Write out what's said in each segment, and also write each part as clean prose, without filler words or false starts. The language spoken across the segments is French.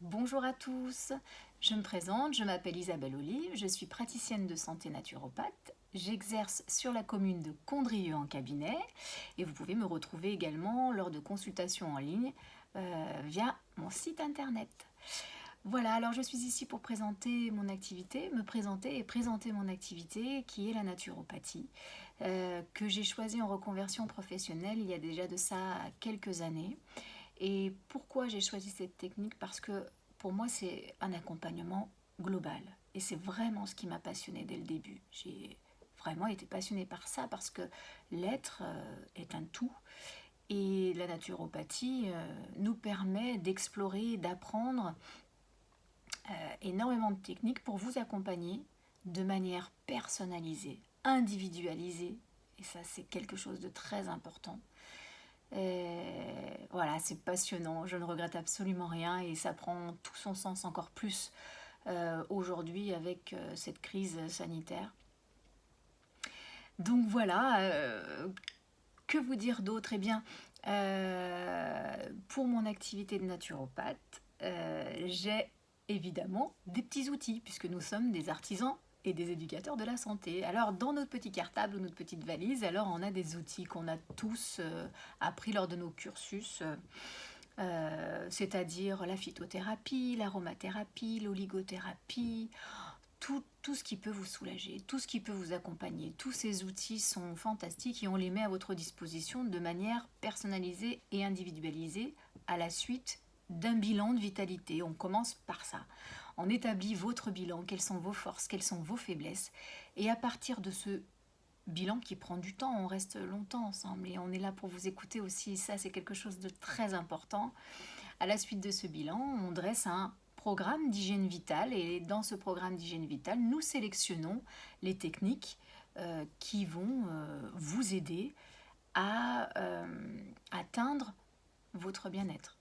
Bonjour à tous, je me présente, je m'appelle Isabelle Olive, je suis praticienne de santé naturopathe, j'exerce sur la commune de Condrieu en cabinet et vous pouvez me retrouver également lors de consultations en ligne via mon site internet. Voilà, alors je suis ici pour présenter mon activité, me présenter et présenter mon activité qui est la naturopathie, que j'ai choisie en reconversion professionnelle il y a déjà de ça quelques années. Et pourquoi j'ai choisi cette technique? Parce que pour moi, c'est un accompagnement global. Et c'est vraiment ce qui m'a passionnée dès le début. J'ai vraiment été passionnée par ça parce que l'être est un tout. Et la naturopathie nous permet d'explorer, d'apprendre énormément de techniques pour vous accompagner de manière personnalisée, individualisée. Et ça, c'est quelque chose de très important. Voilà, c'est passionnant, je ne regrette absolument rien et ça prend tout son sens encore plus aujourd'hui avec cette crise sanitaire. Donc voilà, que vous dire d'autre? Eh bien, pour mon activité de naturopathe, j'ai évidemment des petits outils puisque nous sommes des artisans et des éducateurs de la santé. Alors dans notre petit cartable ou notre petite valise, alors on a des outils qu'on a tous appris lors de nos cursus, c'est-à-dire la phytothérapie, l'aromathérapie, l'oligothérapie, tout ce qui peut vous soulager, tout ce qui peut vous accompagner. Tous ces outils sont fantastiques et on les met à votre disposition de manière personnalisée et individualisée à la suite d'un bilan de vitalité. On commence par ça. On établit votre bilan, quelles sont vos forces, quelles sont vos faiblesses. Et à partir de ce bilan qui prend du temps, on reste longtemps ensemble et on est là pour vous écouter aussi. Ça, c'est quelque chose de très important. À la suite de ce bilan, on dresse un programme d'hygiène vitale et dans ce programme d'hygiène vitale, nous sélectionnons les techniques qui vont vous aider à atteindre votre bien-être,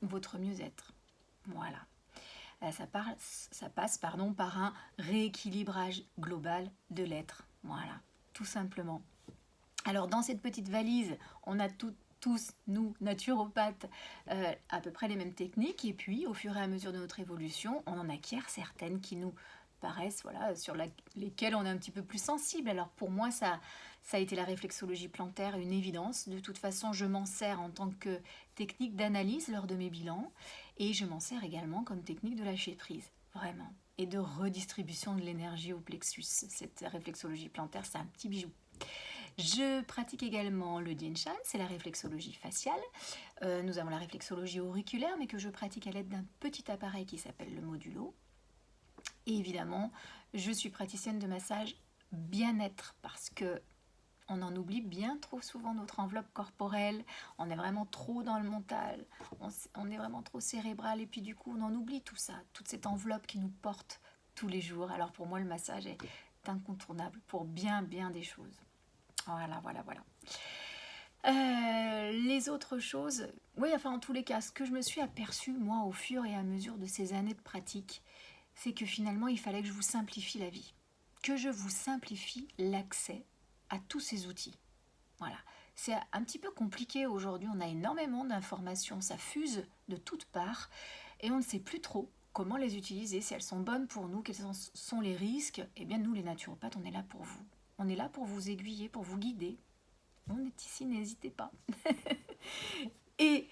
votre mieux-être. Voilà. Ça passe par un rééquilibrage global de l'être. Voilà, tout simplement. Alors dans cette petite valise, on a tous, nous, naturopathes, à peu près les mêmes techniques. Et puis, au fur et à mesure de notre évolution, on en acquiert certaines qui nous paraissent, voilà, lesquelles on est un petit peu plus sensible. Alors pour moi, ça a été la réflexologie plantaire, une évidence. De toute façon, je m'en sers en tant que technique d'analyse lors de mes bilans. Et je m'en sers également comme technique de lâcher prise, vraiment. Et de redistribution de l'énergie au plexus. Cette réflexologie plantaire, c'est un petit bijou. Je pratique également le Dian-Shan, c'est la réflexologie faciale. Nous avons la réflexologie auriculaire, mais que je pratique à l'aide d'un petit appareil qui s'appelle le modulo. Et évidemment, je suis praticienne de massage bien-être parce que on en oublie bien trop souvent notre enveloppe corporelle, on est vraiment trop dans le mental, on est vraiment trop cérébral et puis du coup on en oublie tout ça, toute cette enveloppe qui nous porte tous les jours. Alors pour moi le massage est incontournable pour bien des choses. Voilà. Les autres choses, oui, enfin en tous les cas, ce que je me suis aperçue moi au fur et à mesure de ces années de pratique, c'est que finalement il fallait que je vous simplifie la vie, que je vous simplifie l'accès à tous ces outils. Voilà. C'est un petit peu compliqué aujourd'hui, on a énormément d'informations, ça fuse de toutes parts et on ne sait plus trop comment les utiliser, si elles sont bonnes pour nous, quels sont les risques. Eh bien nous les naturopathes, on est là pour vous. On est là pour vous aiguiller, pour vous guider. On est ici, n'hésitez pas. Et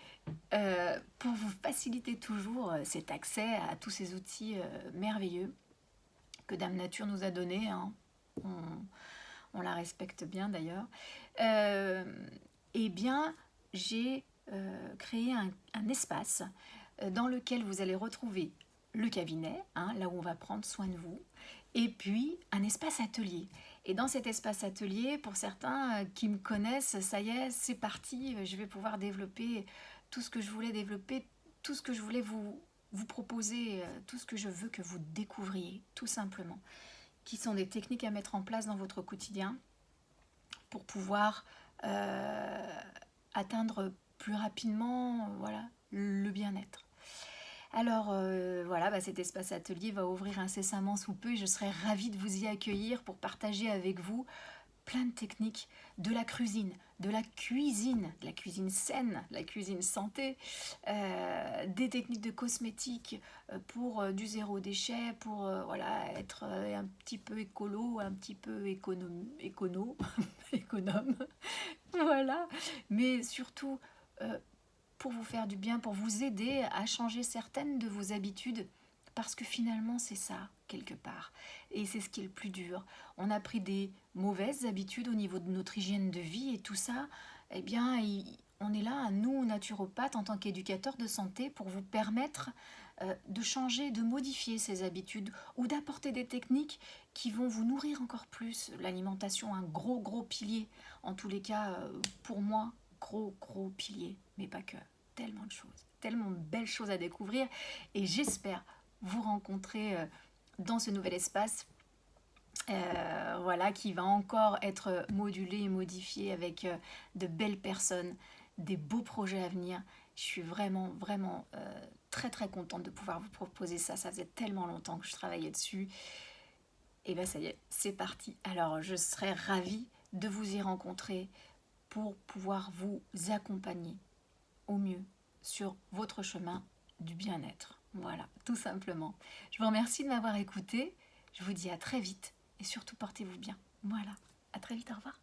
pour vous faciliter toujours cet accès à tous ces outils merveilleux que Dame Nature nous a donnés, hein. On la respecte bien d'ailleurs, eh bien j'ai créé un espace dans lequel vous allez retrouver le cabinet, hein, là où on va prendre soin de vous, et puis un espace atelier. Et dans cet espace atelier, pour certains qui me connaissent, ça y est, c'est parti, je vais pouvoir développer tout ce que je voulais développer, tout ce que je voulais vous proposer, tout ce que je veux que vous découvriez, tout simplement. Qui sont des techniques à mettre en place dans votre quotidien pour pouvoir atteindre plus rapidement voilà, le bien-être. Alors voilà, cet espace atelier va ouvrir incessamment sous peu et je serai ravie de vous y accueillir pour partager avec vous plein de techniques, de la cuisine, de la cuisine saine, de la cuisine santé, des techniques de cosmétiques pour du zéro déchet, pour voilà, être un petit peu écolo, un petit peu économe, voilà, mais surtout pour vous faire du bien, pour vous aider à changer certaines de vos habitudes, parce que finalement c'est ça, quelque part. Et c'est ce qui est le plus dur. On a pris des mauvaises habitudes au niveau de notre hygiène de vie et tout ça, eh bien, on est là, nous, naturopathes, en tant qu'éducateurs de santé, pour vous permettre de changer, de modifier ces habitudes ou d'apporter des techniques qui vont vous nourrir encore plus. L'alimentation, un gros pilier. En tous les cas, pour moi, gros pilier, mais pas que. Tellement de choses, tellement de belles choses à découvrir. Et j'espère vous rencontrer dans ce nouvel espace, voilà, qui va encore être modulé et modifié avec de belles personnes, des beaux projets à venir. Je suis vraiment très contente de pouvoir vous proposer ça. Ça faisait tellement longtemps que je travaillais dessus. Et bien ça y est, c'est parti. Alors je serais ravie de vous y rencontrer pour pouvoir vous accompagner au mieux sur votre chemin du bien-être. Voilà, tout simplement. Je vous remercie de m'avoir écouté. Je vous dis à très vite et surtout portez-vous bien. Voilà, à très vite, au revoir.